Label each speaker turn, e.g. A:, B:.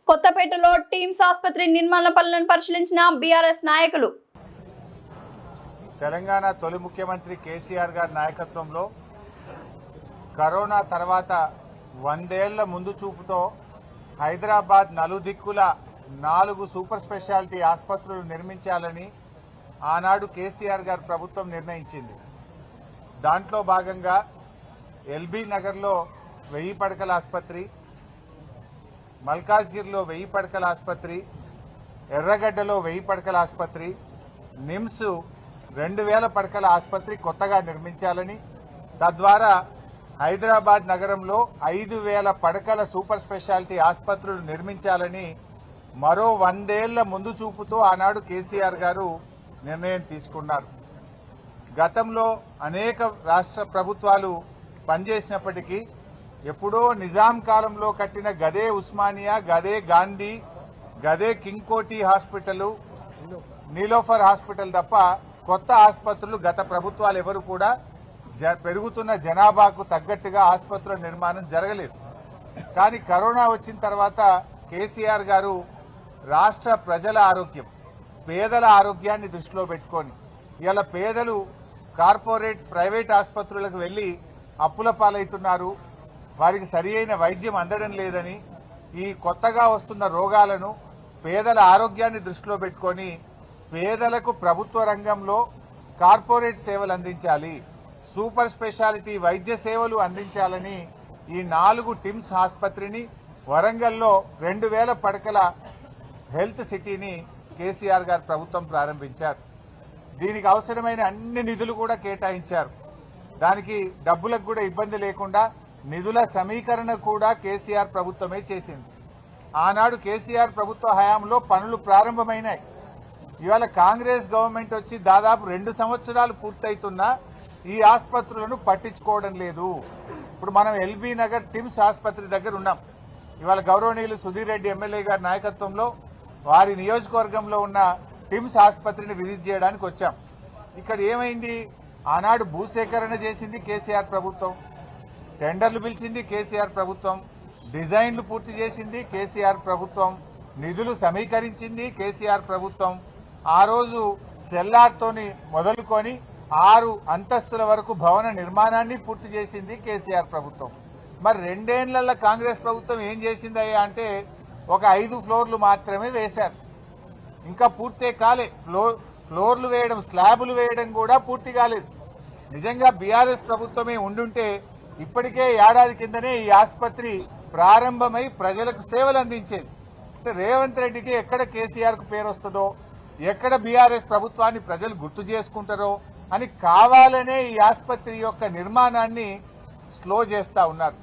A: కొత్తపేటలో టీమ్స్ ఆసుపత్రి నిర్మాణ పనులను పరిశీలించిన బీఆర్ఎస్ నాయకులు.
B: తెలంగాణ తొలి ముఖ్యమంత్రి కేసీఆర్ గారి నాయకత్వంలో కరోనా తర్వాత 100 ఏళ్ల ముందు చూపుతో హైదరాబాద్ నలుదిక్కుల 4 సూపర్ స్పెషాలిటీ ఆసుపత్రులు నిర్మించాలని ఆనాడు కేసీఆర్ గారి ప్రభుత్వం నిర్ణయించింది. దాంట్లో భాగంగా ఎల్బీ నగర్లో 1000 పడకల ఆసుపత్రి, మల్కాజ్గిరిలో 1000 పడకల ఆసుపత్రి, ఎర్రగడ్డలో 1000 పడకల ఆసుపత్రి, నిమ్స్ 2000 పడకల ఆసుపత్రి కొత్తగా నిర్మించాలని, తద్వారా హైదరాబాద్ నగరంలో 5000 పడకల సూపర్ స్పెషాలిటీ ఆసుపత్రులు నిర్మించాలని మరో 100 ఏళ్ల ముందు చూపుతో ఆనాడు కేసీఆర్ గారు నిర్ణయం తీసుకున్నారు. గతంలో అనేక రాష్ట్ర ప్రభుత్వాలు పనిచేసినప్పటికీ ఎప్పుడో నిజాం కాలంలో కట్టిన గదే ఉస్మానియా, గదే గాంధీ, గదే కింగ్ కోటి హాస్పిటల్, నీలోఫర్ హాస్పిటల్ తప్ప కొత్త ఆసుపత్రులు గత ప్రభుత్వాలు ఎవరు కూడా పెరుగుతున్న జనాభాకు తగ్గట్టుగా ఆసుపత్రుల నిర్మాణం జరగలేదు. కానీ కరోనా వచ్చిన తర్వాత కేసీఆర్ గారు రాష్ట్ర ప్రజల ఆరోగ్యం, పేదల ఆరోగ్యాన్ని దృష్టిలో పెట్టుకొని ఇలా పేదలు కార్పొరేట్ ప్రైవేట్ ఆసుపత్రులకు వెళ్లి అప్పుల పాలవుతున్నారు, వారికి సరి అయిన వైద్యం అందడం లేదని, ఈ కొత్తగా వస్తున్న రోగాలను పేదల ఆరోగ్యాన్ని దృష్టిలో పెట్టుకొని పేదలకు ప్రభుత్వ రంగంలో కార్పొరేట్ సేవలు అందించాలి, సూపర్ స్పెషాలిటీ వైద్య సేవలు అందించాలని ఈ 4 టిమ్స్ ఆసుపత్రిని, వరంగల్లో 2000 పడకల హెల్త్ సిటీని కేసీఆర్ గారు ప్రభుత్వం ప్రారంభించారు. దీనికి అవసరమైన అన్ని నిధులు కూడా కేటాయించారు. దానికి డబ్బులకు కూడా ఇబ్బంది లేకుండా నిధుల సమీకరణ కూడా కేసీఆర్ ప్రభుత్వమే చేసింది. ఆనాడు కేసీఆర్ ప్రభుత్వ హయాంలో పనులు ప్రారంభమైనాయి. ఇవాళ కాంగ్రెస్ గవర్నమెంట్ వచ్చి దాదాపు 2 సంవత్సరాలు పూర్తయితున్నా ఈ ఆసుపత్రులను పట్టించుకోవడం లేదు. ఇప్పుడు మనం ఎల్బీ నగర్ టిమ్స్ ఆసుపత్రి దగ్గర ఉన్నాం. ఇవాళ గౌరవనీయులు సుధీర్ రెడ్డి ఎమ్మెల్యే గారి నాయకత్వంలో వారి నియోజకవర్గంలో ఉన్న టిమ్స్ ఆసుపత్రిని విజిట్ చేయడానికి వచ్చాం. ఇక్కడ ఏమైంది? ఆనాడు భూసేకరణ చేసింది కేసీఆర్ ప్రభుత్వం, టెండర్లు పిలిచింది కేసీఆర్ ప్రభుత్వం, డిజైన్లు పూర్తి చేసింది కేసీఆర్ ప్రభుత్వం, నిధులు సమీకరించింది కేసీఆర్ ప్రభుత్వం. ఆ రోజు సెల్లార్తోని మొదలుకొని 6 అంతస్తుల వరకు భవన నిర్మాణాన్ని పూర్తి చేసింది కేసీఆర్ ప్రభుత్వం. మరి 2 ఏళ్లలో కాంగ్రెస్ ప్రభుత్వం ఏం చేసిందయ్యా అంటే ఒక 5 ఫ్లోర్లు మాత్రమే వేశారు. ఇంకా పూర్తే కాలే. ఫ్లోర్లు వేయడం, స్లాబులు వేయడం కూడా పూర్తి కాలేదు. నిజంగా బీఆర్ఎస్ ప్రభుత్వమే ఉండుంటే ఇప్పటికే ఏడాది కిందనే ఈ ఆసుపత్రి ప్రారంభమై ప్రజలకు సేవలు అందించేది. రేవంత్ రెడ్డికి ఎక్కడ కేసీఆర్ కు పేరు వస్తుందో, ఎక్కడ బీఆర్ఎస్ ప్రభుత్వాన్ని ప్రజలు గుర్తు చేసుకుంటారో అని కావాలనే ఈ ఆసుపత్రి యొక్క నిర్మాణాన్ని స్లో చేస్తా ఉన్నారు.